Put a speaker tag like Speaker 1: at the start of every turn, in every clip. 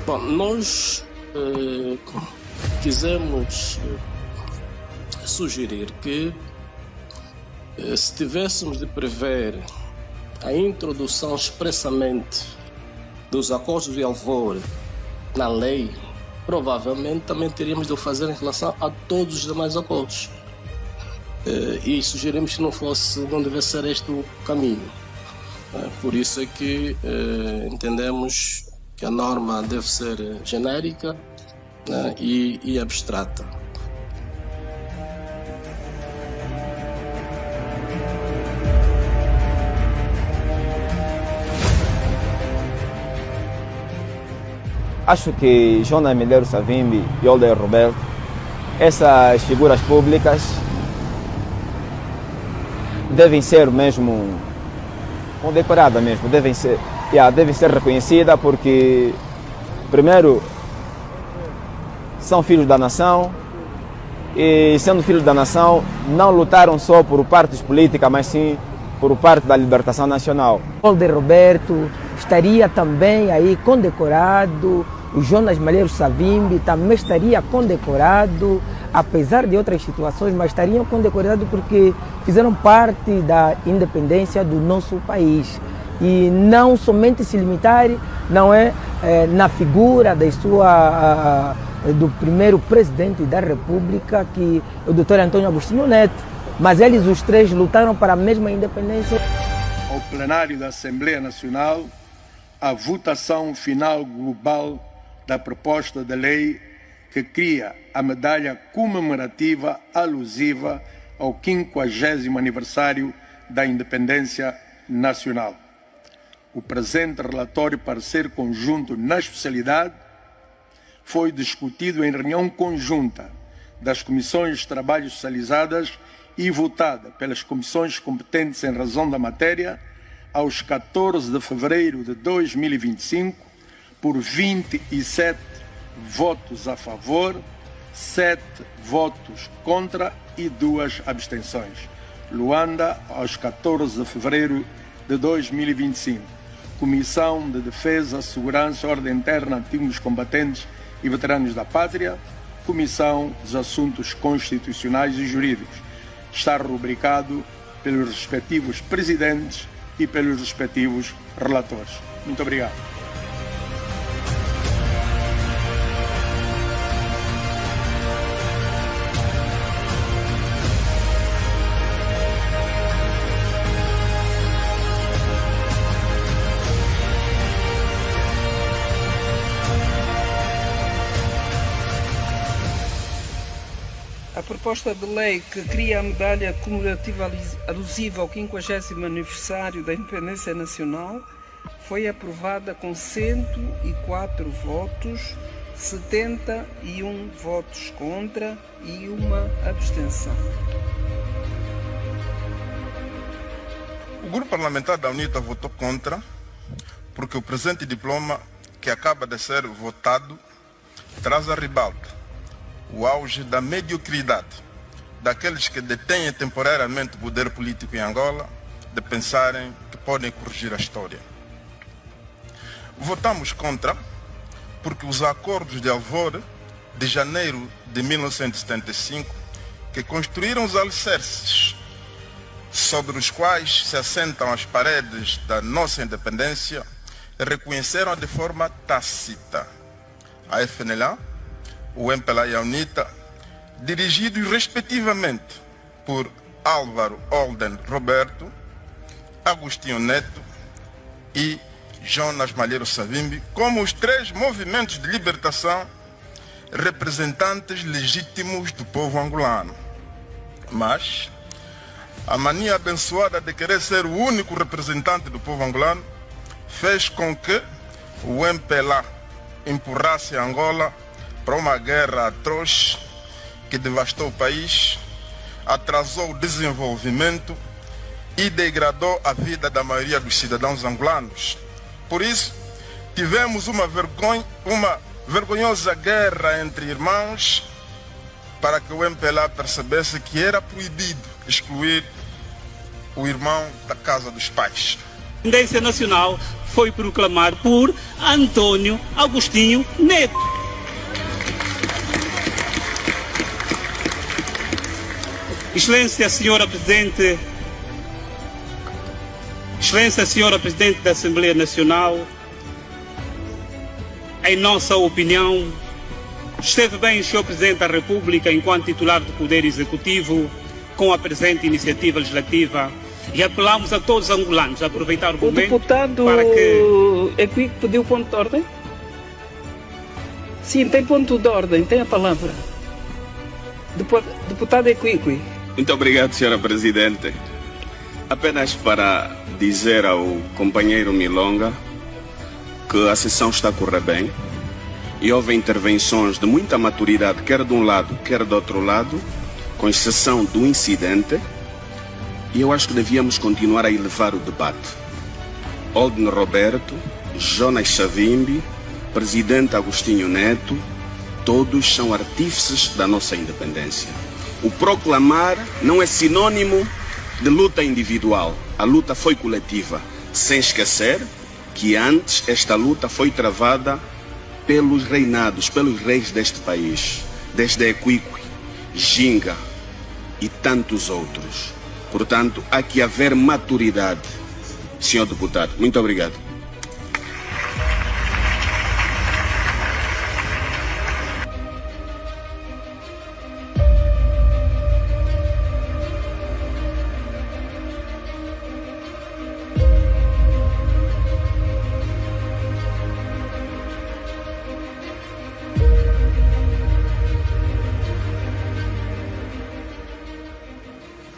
Speaker 1: Bom, nós quisemos sugerir que se tivéssemos de prever a introdução expressamente dos acordos de Alvor na lei, provavelmente também teríamos de o fazer em relação a todos os demais acordos. E sugerimos que não devesse ser este o caminho. Por isso é que entendemos que a norma deve ser genérica, né, e abstrata.
Speaker 2: Acho que Jonas Malheiro Savimbi e Older Roberto, essas figuras públicas, devem ser mesmo condecoradas mesmo, devem ser reconhecidas porque, primeiro, são filhos da nação e, sendo filhos da nação, não lutaram só por partes políticas, mas sim por parte da libertação nacional.
Speaker 3: Older Roberto estaria também aí condecorado, o Jonas Malheiro Savimbi também estaria condecorado, apesar de outras situações, mas estariam condecorados porque fizeram parte da independência do nosso país. E não somente se limitar, não é, na figura do primeiro presidente da República, que é o Dr. Antônio Agostinho Neto, mas eles os três lutaram para a mesma independência.
Speaker 4: Ao plenário da Assembleia Nacional, a votação final global da proposta de lei que cria a medalha comemorativa alusiva ao 50º aniversário da independência nacional. O presente relatório parecer conjunto na especialidade foi discutido em reunião conjunta das comissões de trabalho especializadas e votada pelas comissões competentes em razão da matéria aos 14 de fevereiro de 2025 por 27 votos a favor, 7 votos contra e 2 abstenções. Luanda, aos 14 de fevereiro de 2025. Comissão de Defesa, Segurança, Ordem Interna, Antigos Combatentes e Veteranos da Pátria, Comissão dos Assuntos Constitucionais e Jurídicos. Está rubricado pelos respectivos presidentes e pelos respectivos relatores. Muito obrigado.
Speaker 5: A proposta de lei que cria a medalha comemorativa alusiva ao 50º aniversário da Independência Nacional foi aprovada com 104 votos, 71 votos contra e uma abstenção.
Speaker 6: O grupo parlamentar da UNITA votou contra porque o presente diploma que acaba de ser votado traz a ribalta o auge da mediocridade daqueles que detêm temporariamente o poder político em Angola de pensarem que podem corrigir a história. Votamos contra porque os acordos de Alvor de janeiro de 1975, que construíram os alicerces sobre os quais se assentam as paredes da nossa independência, reconheceram de forma tácita a FNLA, o MPLA e a UNITA, dirigidos respectivamente por Álvaro Olden Roberto, Agostinho Neto e Jonas Malheiro Savimbi, como os três movimentos de libertação representantes legítimos do povo angolano. Mas a mania abençoada de querer ser o único representante do povo angolano fez com que o MPLA empurrasse a Angola para uma guerra atroz que devastou o país, atrasou o desenvolvimento e degradou a vida da maioria dos cidadãos angolanos. Por isso, tivemos uma vergonhosa guerra entre irmãos para que o MPLA percebesse que era proibido excluir o irmão da casa dos pais.
Speaker 7: independência nacional foi proclamado por Antônio Agostinho Neto. Excelência Senhora Presidente da Assembleia Nacional, em nossa opinião, esteve bem o Sr. Presidente da República, enquanto titular do Poder Executivo, com a presente iniciativa legislativa, e apelamos a todos os angolanos a aproveitar o momento
Speaker 5: deputado
Speaker 7: para que...
Speaker 5: Equique pediu ponto de ordem? Sim, tem ponto de ordem, tem a palavra. Deputado Equique.
Speaker 8: Muito obrigado, Sra. Presidente. Apenas para dizer ao companheiro Milonga que a sessão está a correr bem e houve intervenções de muita maturidade, quer de um lado, quer do outro lado, com exceção do incidente, e eu acho que devíamos continuar a elevar o debate. Holden Roberto, Jonas Savimbi, Presidente Agostinho Neto, todos são artífices da nossa independência. O proclamar não é sinônimo de luta individual. A luta foi coletiva, sem esquecer que antes esta luta foi travada pelos reinados, pelos reis deste país, desde Equique, Ginga e tantos outros. Portanto, há que haver maturidade, senhor deputado. Muito obrigado.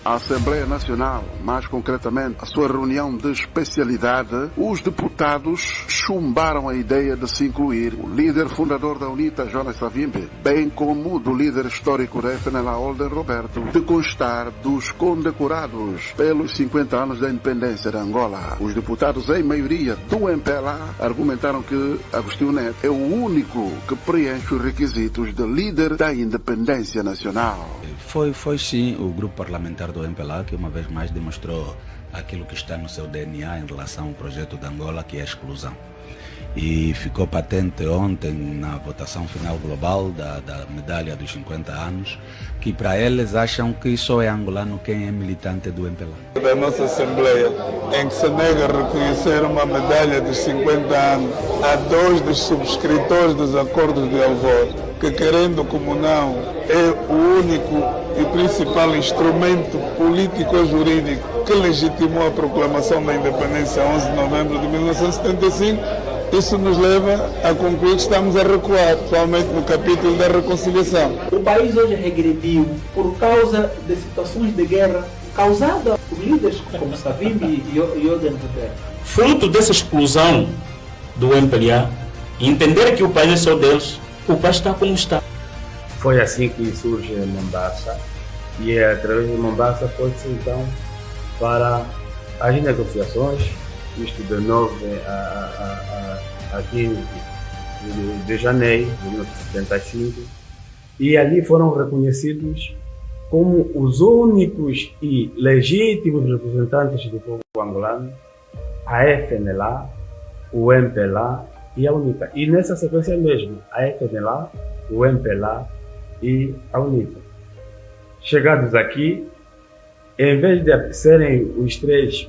Speaker 9: A Assembleia Nacional, mais concretamente a sua reunião de especialidade, os deputados chumbaram a ideia de se incluir o líder fundador da UNITA, Jonas Savimbi, bem como do líder histórico da FNLA, Holden Roberto, de constar dos condecorados pelos 50 anos da independência de Angola. Os deputados, em maioria do MPLA, argumentaram que Agostinho Neto é o único que preenche os requisitos de líder da independência nacional.
Speaker 10: Foi sim o grupo parlamentar do MPLA que uma vez mais demonstrou aquilo que está no seu DNA em relação ao projeto de Angola, que é a exclusão. E ficou patente ontem na votação final global da medalha dos 50 anos, que para eles acham que só é angolano quem é militante do MPLA.
Speaker 11: Da nossa Assembleia, em que se nega a reconhecer uma medalha dos 50 anos a 2 dos subscritores dos acordos de Alvor, que querendo como não, é o único e principal instrumento político e jurídico que legitimou a proclamação da independência 11 de novembro de 1975, isso nos leva a concluir que estamos a recuar, principalmente no capítulo da reconciliação.
Speaker 12: O país hoje regrediu por causa de situações de guerra causadas por líderes como Savimbi e Holden Roberto.
Speaker 13: Fruto dessa exclusão do MPLA, entender que o país é só deles, o país está como está.
Speaker 14: Foi assim que surge Mombasa, e através de Mombasa foi-se então para as negociações, isto de novo aqui de janeiro de 1975, e ali foram reconhecidos como os únicos e legítimos representantes do povo angolano, a FNLA, o MPLA e a UNITA. E nessa sequência mesmo, a FNLA, o MPLA e a UNITA. Chegados aqui, em vez de serem os 3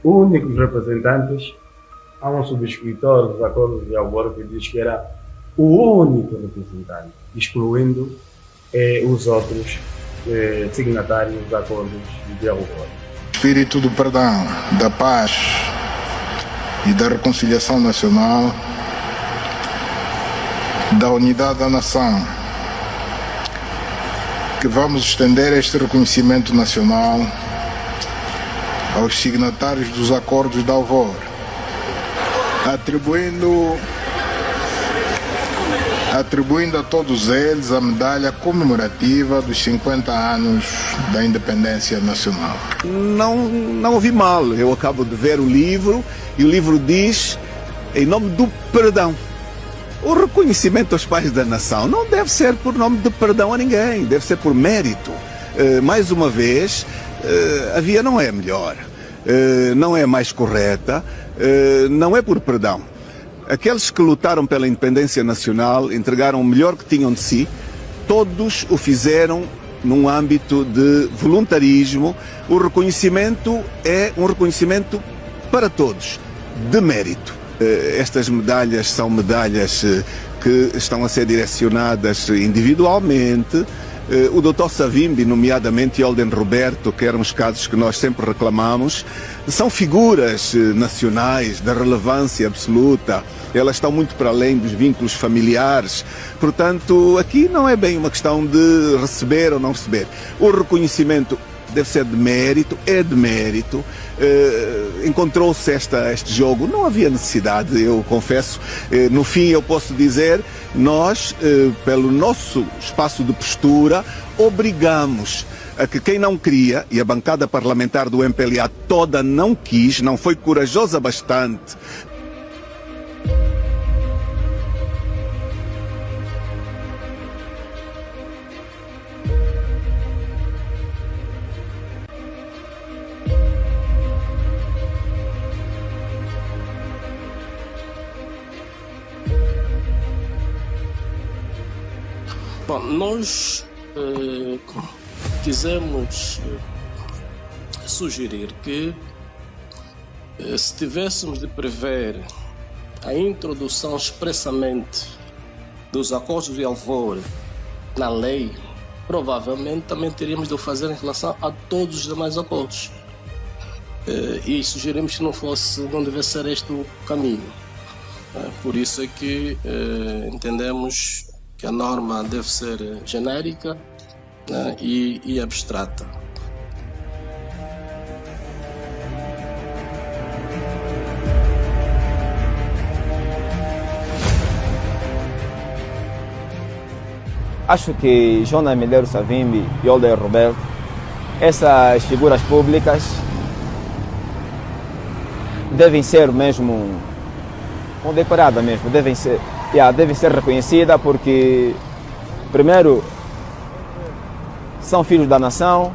Speaker 14: únicos representantes, há um subscritor dos acordos de Alvor que diz que era o único representante, excluindo os outros signatários dos acordos de Alvor.
Speaker 6: Espírito do perdão, da paz e da reconciliação nacional, da unidade da nação, que vamos estender este reconhecimento nacional aos signatários dos acordos de Alvor, atribuindo a todos eles a medalha comemorativa dos 50 anos da independência nacional.
Speaker 15: Não ouvi mal, eu acabo de ver o livro e o livro diz em nome do perdão. O reconhecimento aos pais da nação não deve ser por nome de perdão a ninguém, deve ser por mérito. Mais uma vez, a via não é melhor. não é mais correta, não é por perdão. Aqueles que lutaram pela independência nacional, entregaram o melhor que tinham de si, todos o fizeram num âmbito de voluntarismo. O reconhecimento é um reconhecimento para todos, de mérito. Estas medalhas são medalhas que estão a ser direcionadas individualmente. O Dr. Savimbi, nomeadamente, e Olden Roberto, que eram os casos que nós sempre reclamamos, são figuras nacionais de relevância absoluta. Elas estão muito para além dos vínculos familiares. Portanto, aqui não é bem uma questão de receber ou não receber. O reconhecimento deve ser de mérito, é de mérito. Encontrou-se este jogo, não havia necessidade, eu confesso. No fim, eu posso dizer, nós, pelo nosso espaço de postura, obrigamos a que quem não queria, e a bancada parlamentar do MPLA toda não quis, não foi corajosa bastante.
Speaker 1: Bom, nós quisemos sugerir que, se tivéssemos de prever a introdução expressamente dos acordos de Alvor na lei, provavelmente também teríamos de o fazer em relação a todos os demais acordos. E sugerimos que não devesse ser este o caminho. Por isso é que entendemos que a norma deve ser genérica, né, e abstrata.
Speaker 2: Acho que Jonas Malheiro Savimbi e Olden Roberto, essas figuras públicas, devem ser mesmo condecoradas mesmo, devem ser reconhecidas porque, primeiro, são filhos da nação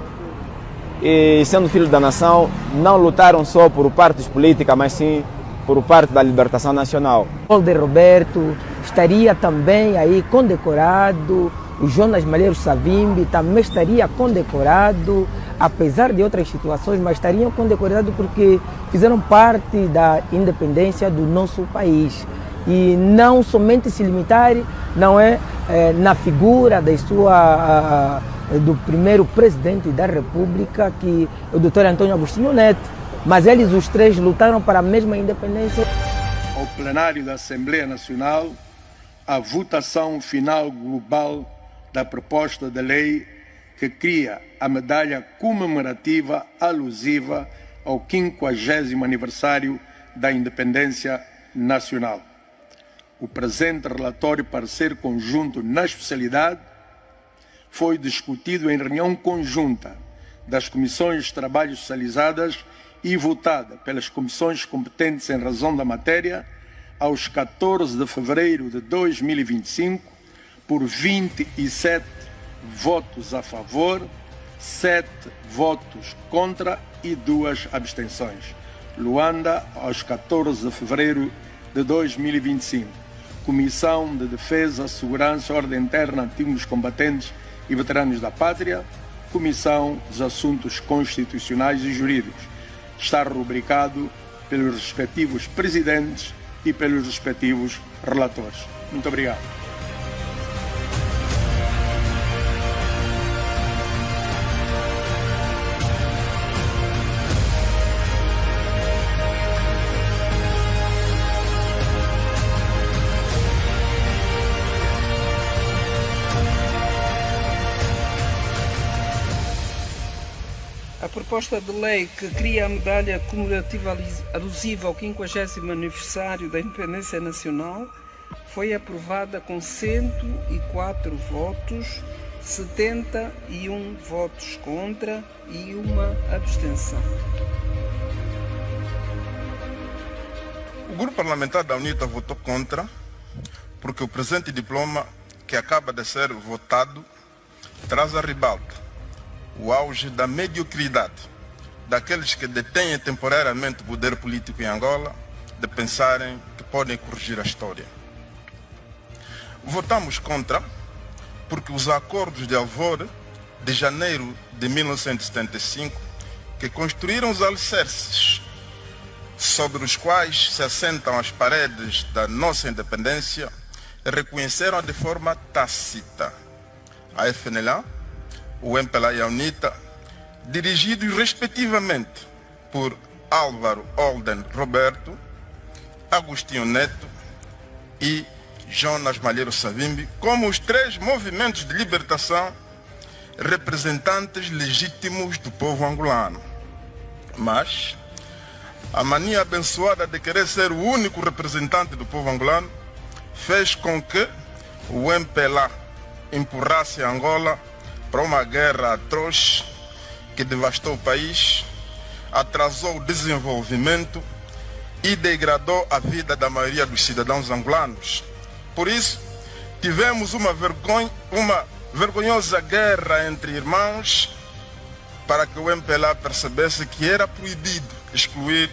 Speaker 2: e, sendo filhos da nação, não lutaram só por partes políticas, mas sim por parte da libertação nacional.
Speaker 3: Olden Roberto estaria também aí condecorado, o Jonas Malheiro Savimbi também estaria condecorado, apesar de outras situações, mas estariam condecorados porque fizeram parte da independência do nosso país. E não somente se limitar, não é, na figura do primeiro presidente da República, que é o Dr. Antônio Agostinho Neto, mas eles os três lutaram para a mesma independência.
Speaker 4: Ao plenário da Assembleia Nacional, a votação final global da proposta de lei que cria a medalha comemorativa alusiva ao 50º aniversário da independência nacional. O presente relatório parecer conjunto na especialidade foi discutido em reunião conjunta das comissões de trabalho socializadas e votada pelas comissões competentes em razão da matéria aos 14 de fevereiro de 2025 por 27 votos a favor, 7 votos contra e 2 abstenções. Luanda, aos 14 de fevereiro de 2025. Comissão de Defesa, Segurança, Ordem Interna, Antigos Combatentes e Veteranos da Pátria, Comissão dos Assuntos Constitucionais e Jurídicos. Está rubricado pelos respectivos presidentes e pelos respectivos relatores. Muito obrigado.
Speaker 5: A proposta de lei que cria a medalha comemorativa alusiva ao 50º aniversário da Independência Nacional foi aprovada com 104 votos, 71 votos contra e uma abstenção.
Speaker 6: O grupo parlamentar da UNITA votou contra porque o presente diploma que acaba de ser votado traz à ribalta o auge da mediocridade daqueles que detêm temporariamente o poder político em Angola de pensarem que podem corrigir a história. Votamos contra porque os acordos de Alvor de janeiro de 1975, que construíram os alicerces sobre os quais se assentam as paredes da nossa independência, reconheceram de forma tácita a FNLA, o MPLA e a UNITA, dirigidos respectivamente por Álvaro Holden Roberto, Agostinho Neto e Jonas Malheiro Savimbi, como os três movimentos de libertação representantes legítimos do povo angolano. Mas a mania abençoada de querer ser o único representante do povo angolano fez com que o MPLA empurrasse a Angola para uma guerra atroz que devastou o país, atrasou o desenvolvimento e degradou a vida da maioria dos cidadãos angolanos. Por isso, tivemos uma vergonhosa guerra entre irmãos para que o MPLA percebesse que era proibido excluir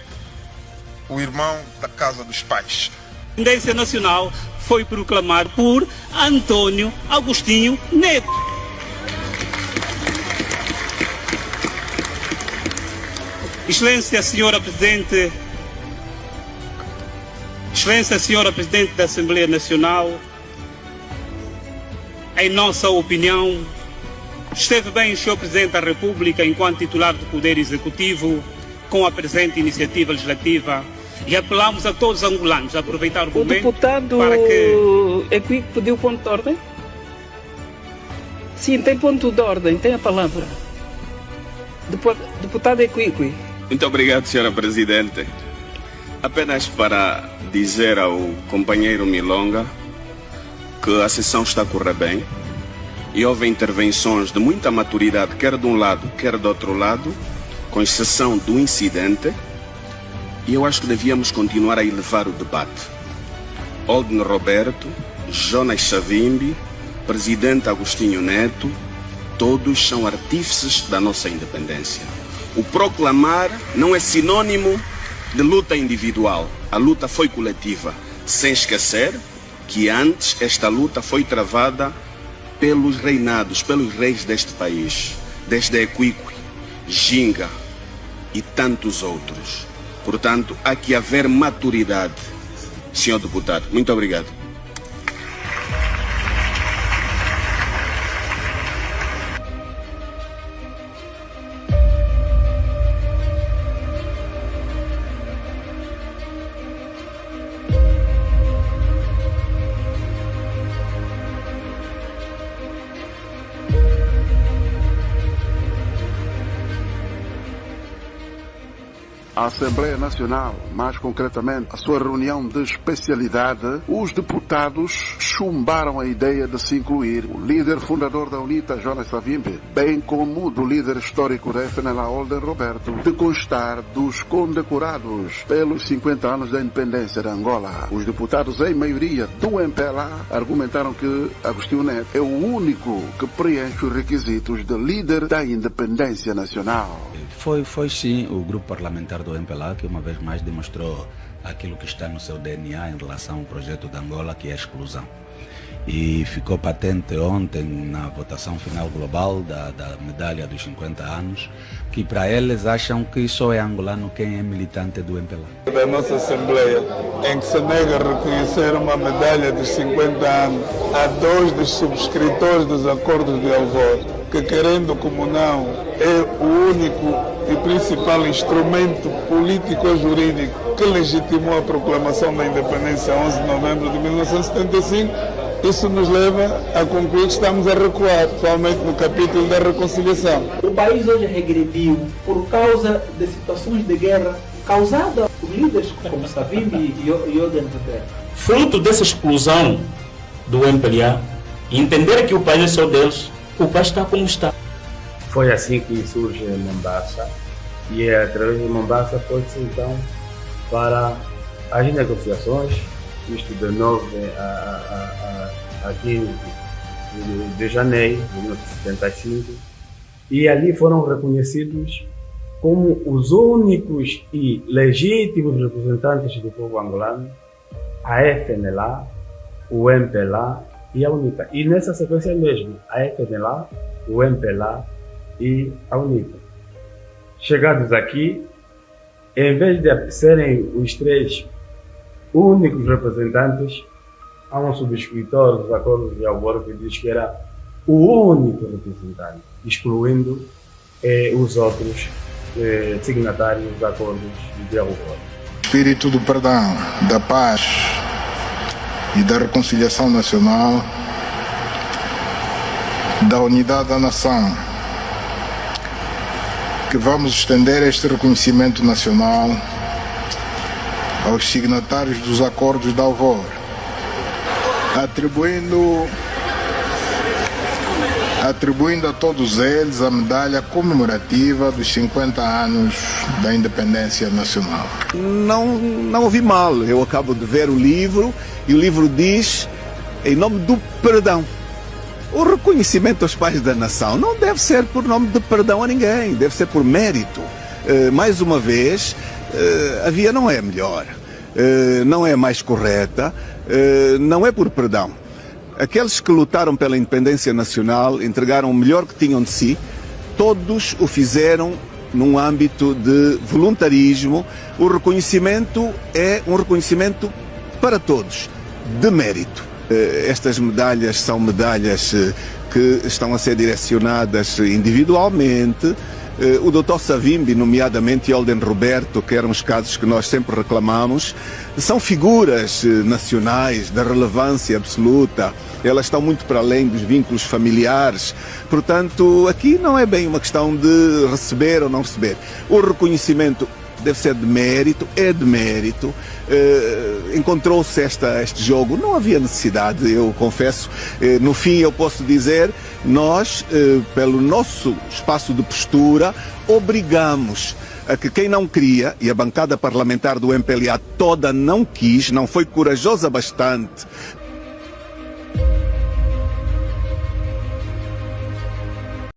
Speaker 6: o irmão da casa dos pais.
Speaker 7: A independência nacional foi proclamada por Antônio Agostinho Neto. Excelência Senhora Presidente da Assembleia Nacional, em nossa opinião, esteve bem o Sr. Presidente da República, enquanto titular do Poder Executivo, com a presente iniciativa legislativa, e apelamos a todos os angolanos a aproveitar o momento
Speaker 5: deputado
Speaker 7: para que...
Speaker 5: Equique pediu ponto de ordem? Sim, tem ponto de ordem, tem a palavra. Deputado Equique.
Speaker 8: Muito obrigado, Sra. Presidente. Apenas para dizer ao companheiro Milonga que a sessão está a correr bem e houve intervenções de muita maturidade, quer de um lado, quer do outro lado, com exceção do incidente, e eu acho que devíamos continuar a elevar o debate. Holden Roberto, Jonas Savimbi, Presidente Agostinho Neto, todos são artífices da nossa independência. O proclamar não é sinônimo de luta individual, a luta foi coletiva, sem esquecer que antes esta luta foi travada pelos reinados, pelos reis deste país, desde Equique, Ginga e tantos outros. Portanto, há que haver maturidade, senhor deputado. Muito obrigado.
Speaker 9: A Assembleia Nacional, mais concretamente a sua reunião de especialidade, os deputados chumbaram a ideia de se incluir o líder fundador da UNITA, Jonas Savimbi, bem como do líder histórico da FNLA, Holden Roberto, de constar dos condecorados pelos 50 anos da independência de Angola. Os deputados, em maioria do MPLA, argumentaram que Agostinho Neto é o único que preenche os requisitos de líder da independência nacional.
Speaker 10: Foi sim o grupo parlamentar do MPLA que uma vez mais demonstrou aquilo que está no seu DNA em relação ao projeto de Angola, que é a exclusão. E ficou patente ontem na votação final global da medalha dos 50 anos, que para eles acham que só é angolano quem é militante do MPLA.
Speaker 11: Da nossa Assembleia, em que se nega a reconhecer uma medalha dos 50 anos a dois dos subscritores dos acordos de Alvor, que querendo como não, é o único e principal instrumento político-jurídico que legitimou a proclamação da independência 11 de novembro de 1975, isso nos leva a concluir que estamos a recuar, principalmente no capítulo da reconciliação.
Speaker 12: O país hoje regrediu por causa de situações de guerra causadas por líderes como Savimbi e Holden Roberto.
Speaker 13: Fruto dessa exclusão do MPLA, entender que o país é só deles, o país está como está.
Speaker 14: Foi assim que surge Mombasa, e através de Mombasa foi-se então para as negociações, isto de novo aqui de janeiro de 1975, e ali foram reconhecidos como os únicos e legítimos representantes do povo angolano, a FNLA, o MPLA e a UNITA. E nessa sequência mesmo, a FNLA, o MPLA e a UNITA. Chegados aqui, em vez de serem os três únicos representantes, há um subscritor dos acordos de Alvor que diz que era o único representante, excluindo os outros signatários dos acordos de Alvor.
Speaker 6: Espírito do perdão, da paz e da reconciliação nacional, da unidade da nação, que vamos estender este reconhecimento nacional aos signatários dos acordos de Alvor, atribuindo a todos eles a medalha comemorativa dos 50 anos da independência nacional.
Speaker 15: Não ouvi mal, eu acabo de ver o livro e o livro diz em nome do perdão. O reconhecimento aos pais da nação não deve ser por nome de perdão a ninguém, deve ser por mérito. Mais uma vez, a via não é melhor, não é mais correta, não é por perdão. Aqueles que lutaram pela independência nacional, entregaram o melhor que tinham de si, todos o fizeram num âmbito de voluntarismo. O reconhecimento é um reconhecimento para todos, de mérito. Estas medalhas são medalhas que estão a ser direcionadas individualmente. O Dr. Savimbi, nomeadamente, e Olden Roberto, que eram os casos que nós sempre reclamamos, são figuras nacionais de relevância absoluta. Elas estão muito para além dos vínculos familiares. Portanto, aqui não é bem uma questão de receber ou não receber. O reconhecimento deve ser de mérito, é de mérito. Encontrou-se este jogo, não havia necessidade, eu confesso. No fim, eu posso dizer, nós, pelo nosso espaço de postura, obrigamos a que quem não queria, e a bancada parlamentar do MPLA toda não quis, não foi corajosa bastante